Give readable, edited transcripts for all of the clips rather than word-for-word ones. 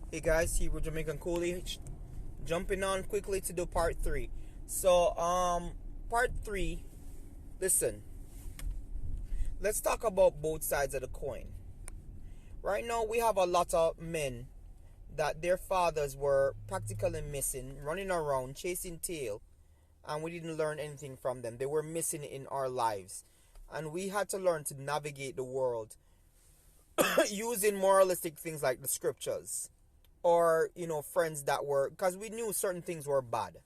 Hey guys, Hebrew Jamaican Coolie, jumping on quickly to do part 3. So, part 3, listen, let's talk about both sides of the coin. Right now, we have a lot of men that their fathers were practically missing, running around, chasing tail, and we didn't learn anything from them. They were missing in our lives. And we had to learn to navigate the world using moralistic things like the scriptures. Or, friends that were, because we knew certain things were bad.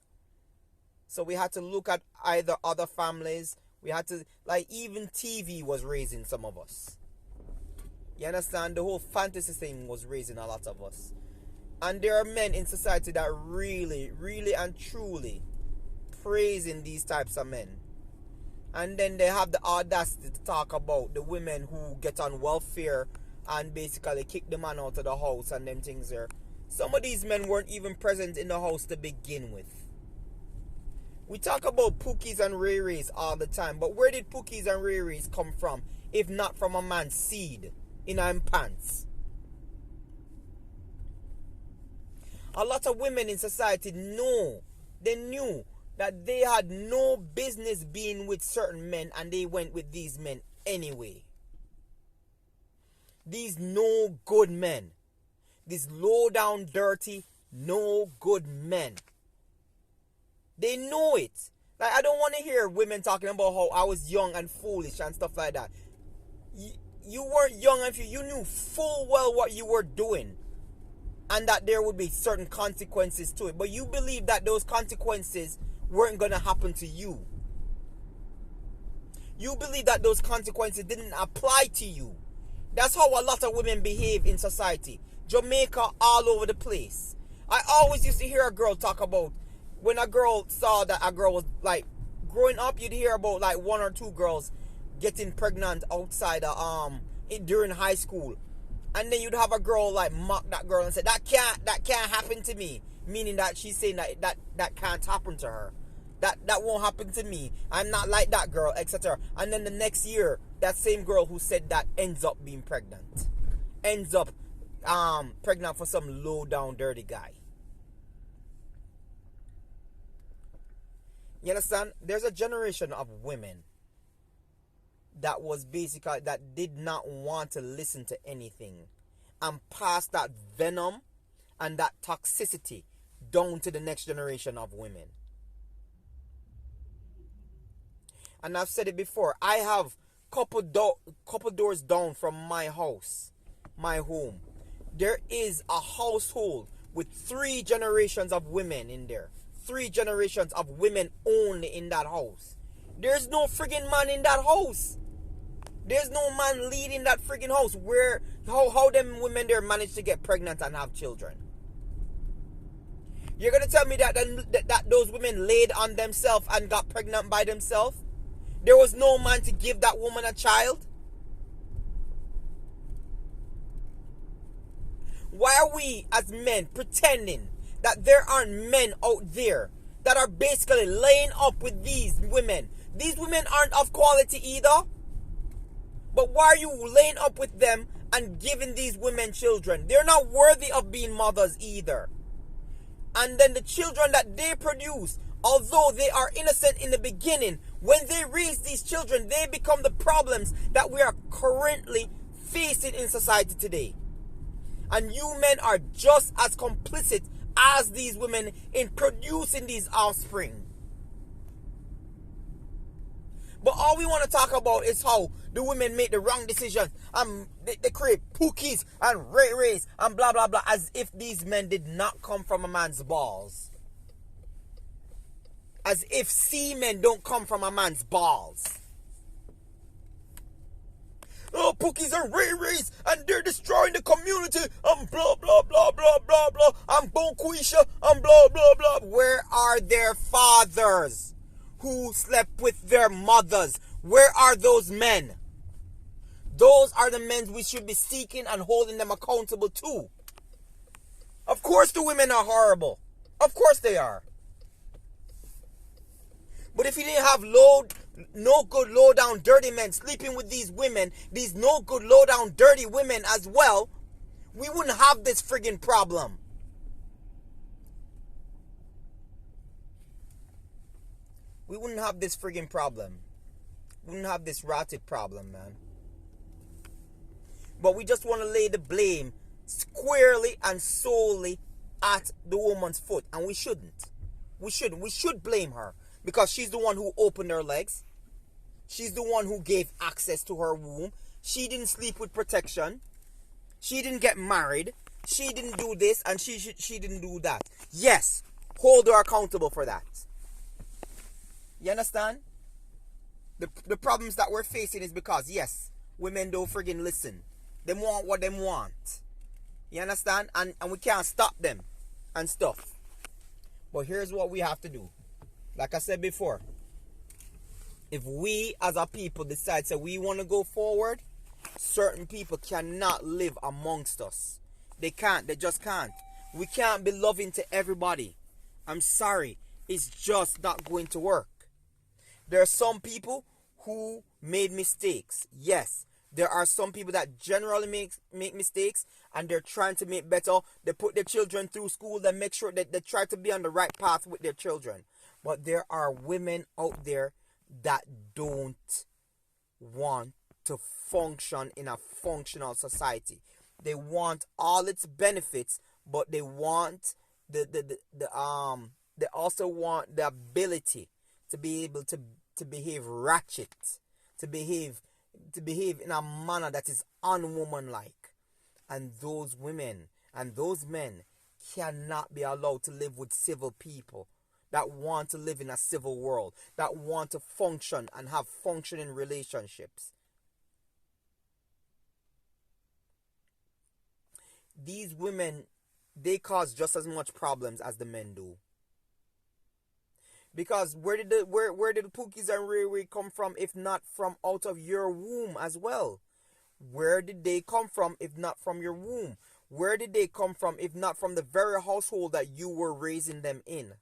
So we had to look at either other families. We had to, even TV was raising some of us. You understand? The whole fantasy thing was raising a lot of us. And there are men in society that really, really and truly praising these types of men. And then they have the audacity to talk about the women who get on welfare and basically kick the man out of the house and them things there. Some of these men weren't even present in the house to begin with. We talk about Pookies and Ray Rays all the time, but where did Pookies and Ray Rays come from if not from a man's seed in our pants? A lot of women in society knew that they had no business being with certain men, and they went with these men anyway. These no good men. These low down, dirty, no good men. They know it. I don't want to hear women talking about how I was young and foolish and stuff like that. You weren't young and you knew full well what you were doing. And that there would be certain consequences to it. But you believe that those consequences weren't going to happen to you. You believe that those consequences didn't apply to you. That's how a lot of women behave in society. Jamaica, all over the place. I always used to hear a girl talk about, when a girl saw that a girl was growing up, you'd hear about one or two girls getting pregnant outside during high school. And then you'd have a girl mock that girl and say, that can't happen to me. Meaning that she's saying that can't happen to her. That won't happen to me. I'm not like that girl, etc. And then the next year, that same girl who said that ends up being pregnant. Ends up pregnant for some low down dirty guy. You understand? There's a generation of women that was basically, that did not want to listen to anything and pass that venom and that toxicity down to the next generation of women. And I've said it before, I have couple doors down from my house, my home, there is a household with 3 generations of women in there. 3 generations of women only in that house. There's no friggin' man in that house. There's no man leading that friggin' house. How them women there manage to get pregnant and have children? You're gonna tell me that those women laid on themselves and got pregnant by themselves? There was no man to give that woman a child? Why are we as men pretending that there aren't men out there that are basically laying up with these women? These women aren't of quality either. But why are you laying up with them and giving these women children? They're not worthy of being mothers either. And then the children that they produce, although they are innocent in the beginning, when they raise these children, they become the problems that we are currently facing in society today. And you men are just as complicit as these women in producing these offspring. But all we want to talk about is how the women make the wrong decisions. They create Pookies and Ray Rays and blah blah blah, as if these men did not come from a man's balls. As if semen don't come from a man's balls. Oh, Pookies and Ray Rays, and they're destroying the community, and blah, blah, blah, blah, blah, blah, and Bonquisha, and blah, blah, blah. Where are their fathers who slept with their mothers? Where are those men? Those are the men we should be seeking and holding them accountable to. Of course the women are horrible. Of course they are. But if you didn't have no good low down dirty men sleeping with these women, these no good low down dirty women as well, we wouldn't have this friggin' problem. We wouldn't have this friggin' problem. We wouldn't have this rotted problem, man. But we just want to lay the blame squarely and solely at the woman's foot. And we shouldn't. We shouldn't. We should blame her. Because she's the one who opened her legs. She's the one who gave access to her womb. She didn't sleep with protection. She didn't get married. She didn't do this and she didn't do that. Yes, hold her accountable for that. You understand? The problems that we're facing is because, yes, women don't friggin' listen. They want what they want. You understand? And we can't stop them and stuff. But here's what we have to do. Like I said before, if we as a people decide that we want to go forward, certain people cannot live amongst us. They can't. They just can't. We can't be loving to everybody. I'm sorry. It's just not going to work. There are some people who made mistakes. Yes. There are some people that generally make mistakes and they're trying to make better. They put their children through school. They make sure that they try to be on the right path with their children. But there are women out there that don't want to function in a functional society. They want all its benefits, but they want they also want the ability to be able to behave ratchet, to behave in a manner that is unwomanlike. And those women and those men cannot be allowed to live with civil people that want to live in a civil world, that want to function and have functioning relationships. These women, they cause just as much problems as the men do. Because where did the Pookies and Ray come from if not from out of your womb as well? Where did they come from if not from your womb? Where did they come from if not from the very household that you were raising them in?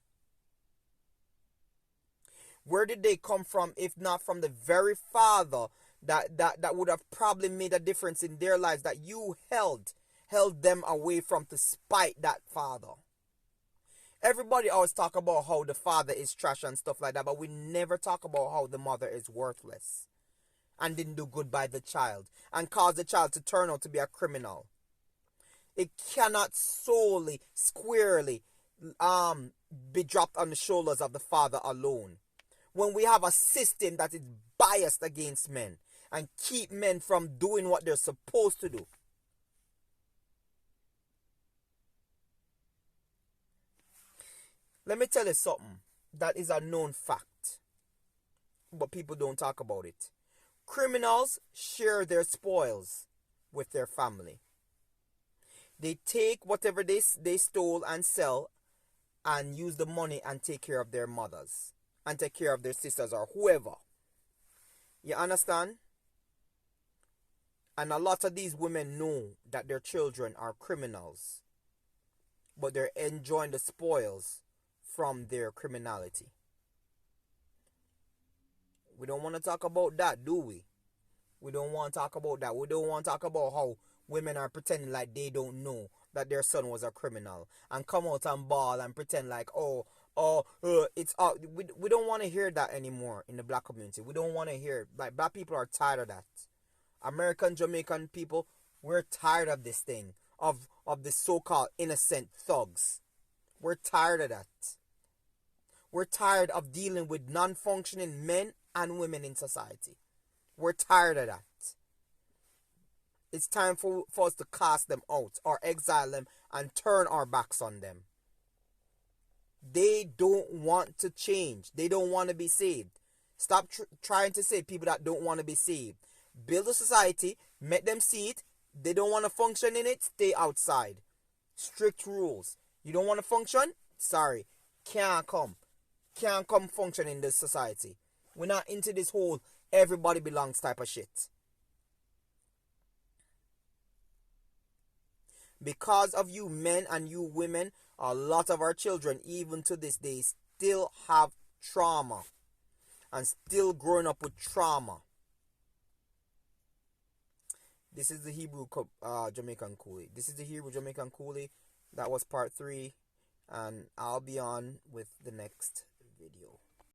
Where did they come from if not from the very father that would have probably made a difference in their lives, that you held them away from to spite that father? Everybody always talk about how the father is trash and stuff like that, but we never talk about how the mother is worthless and didn't do good by the child and caused the child to turn out to be a criminal. It cannot solely, squarely be dropped on the shoulders of the father alone. When we have a system that is biased against men and keep men from doing what they're supposed to do. Let me tell you something that is a known fact, but people don't talk about it. Criminals share their spoils with their family. They take whatever they stole and sell and use the money and take care of their mothers and take care of their sisters or whoever. You understand? And a lot of these women know that their children are criminals, but they're enjoying the spoils from their criminality. We don't want to talk about that, do we? We don't want to talk about that. We don't want to talk about how women are pretending like they don't know that their son was a criminal and come out and bawl and pretend like, it's we don't want to hear that anymore in the black community. We don't want to hear, like, black people are tired of that. American, Jamaican people, we're tired of this thing, of the so-called innocent thugs. We're tired of that. We're tired of dealing with non-functioning men and women in society. We're tired of that. It's time for us to cast them out or exile them and turn our backs on them. They don't want to change. They don't want to be saved. Stop trying to save people that don't want to be saved. Build a society, make them see it. They don't want to function in it, stay outside. Strict rules. You don't want to function? Sorry. Can't come function in this society. We're not into this whole everybody belongs type of shit. Because of you men and you women, a lot of our children, even to this day, still have trauma and still growing up with trauma. This is the Hebrew Jamaican coolie. This is the Hebrew Jamaican coolie. That was part 3, and I'll be on with the next video.